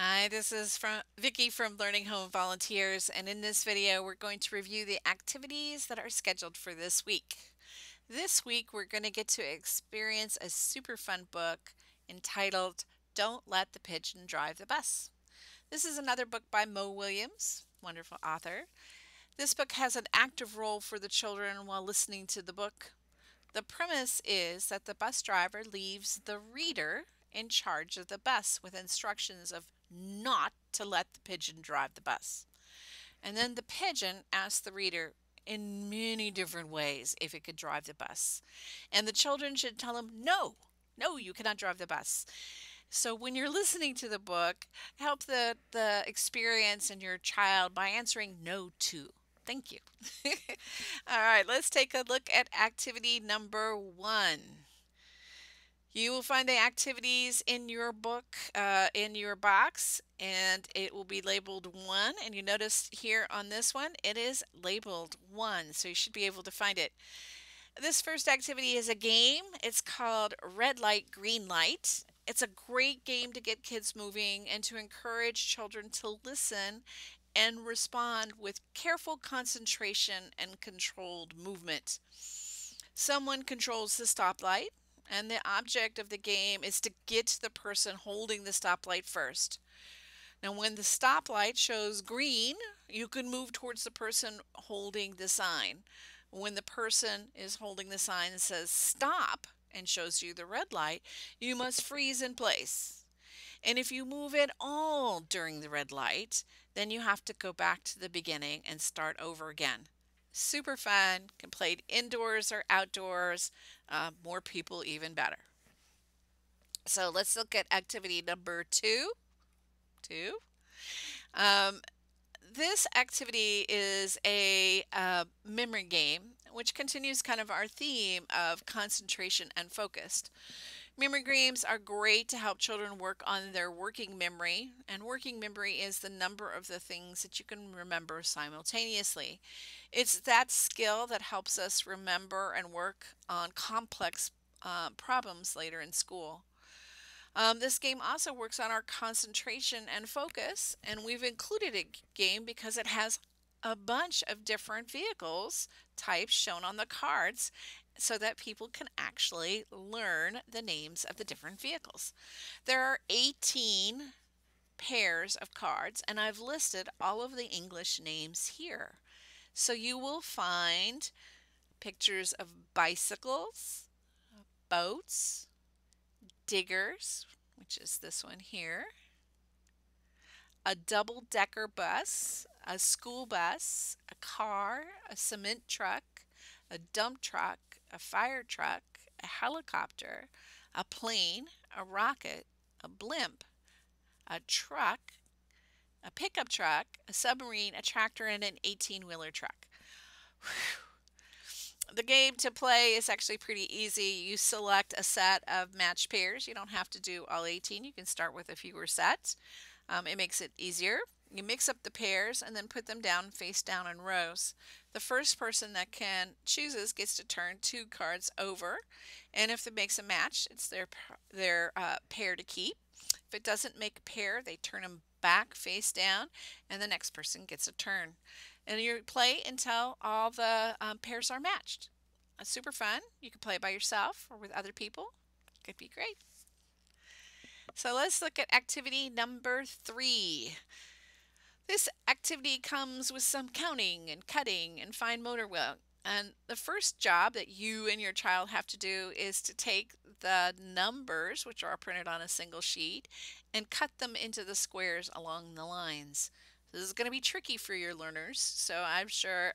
Hi, this is from Vicky from Learning Home Volunteers, and in this video, we're going to review the activities that are scheduled for this week. This week, we're going to get to experience a super fun book entitled Don't Let the Pigeon Drive the Bus. This is another book by Mo Williams, wonderful author. This book has an active role for the children while listening to the book. The premise is that the bus driver leaves the reader in charge of the bus with instructions of not to let the pigeon drive the bus. And then the pigeon asks the reader in many different ways if it could drive the bus. And the children should tell him, no, no, you cannot drive the bus. So when you're listening to the book, help the experience in your child by answering no to. Thank you. All right, let's take a look at activity number 1. You will find the activities in your book, in your box, and it will be labeled 1. And you notice here on this one, it is labeled 1, so you should be able to find it. This first activity is a game. It's called Red Light, Green Light. It's a great game to get kids moving and to encourage children to listen and respond with careful concentration and controlled movement. Someone controls the stoplight, and the object of the game is to get to the person holding the stoplight first. Now, when the stoplight shows green, you can move towards the person holding the sign. When the person is holding the sign and says stop and shows you the red light, you must freeze in place. And if you move at all during the red light, then you have to go back to the beginning and start over again. Super fun, can play indoors or outdoors, more people even better. So let's look at activity number 2. Um, this activity is a memory game, which continues kind of our theme of concentration and focused. Memory games are great to help children work on their working memory, and working memory is the number of the things that you can remember simultaneously. It's that skill that helps us remember and work on complex problems later in school. This game also works on our concentration and focus, and we've included a game because it has a bunch of different vehicles types shown on the cards so that people can actually learn the names of the different vehicles. There are 18 pairs of cards, and I've listed all of the English names here. So you will find pictures of bicycles, boats, diggers, which is this one here, a double-decker bus, a school bus, a car, a cement truck, a dump truck, a fire truck, a helicopter, a plane, a rocket, a blimp, a truck, a pickup truck, a submarine, a tractor, and an 18-wheeler truck. Whew. The game to play is actually pretty easy. You select a set of matched pairs. You don't have to do all 18. You can start with a fewer sets. It makes it easier. You mix up the pairs and then put them down face down in rows. The first person that chooses gets to turn 2 cards over, and if it makes a match, it's their pair to keep. If it doesn't make a pair, they turn them back face down, and the next person gets a turn. And you play until all the pairs are matched. It's super fun. You can play by yourself or with other people. Could be great. So let's look at activity number 3. This activity comes with some counting and cutting and fine motor work. And the first job that you and your child have to do is to take the numbers, which are printed on a single sheet, and cut them into the squares along the lines. This is going to be tricky for your learners, so I'm sure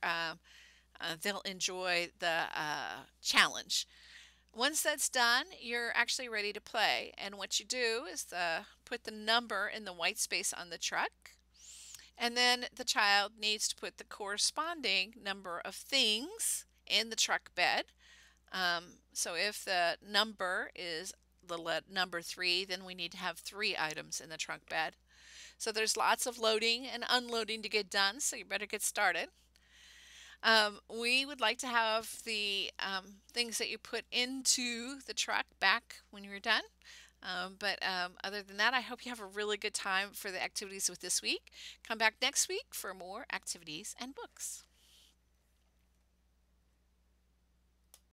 they'll enjoy the challenge. Once that's done, you're actually ready to play. And what you do is put the number in the white space on the truck. And then the child needs to put the corresponding number of things in the truck bed. So if the number is the number 3, then we need to have 3 items in the truck bed. So there's lots of loading and unloading to get done, so you better get started. We would like to have the things that you put into the truck back when you're done. But other than that, I hope you have a really good time for the activities with this week. Come back next week for more activities and books.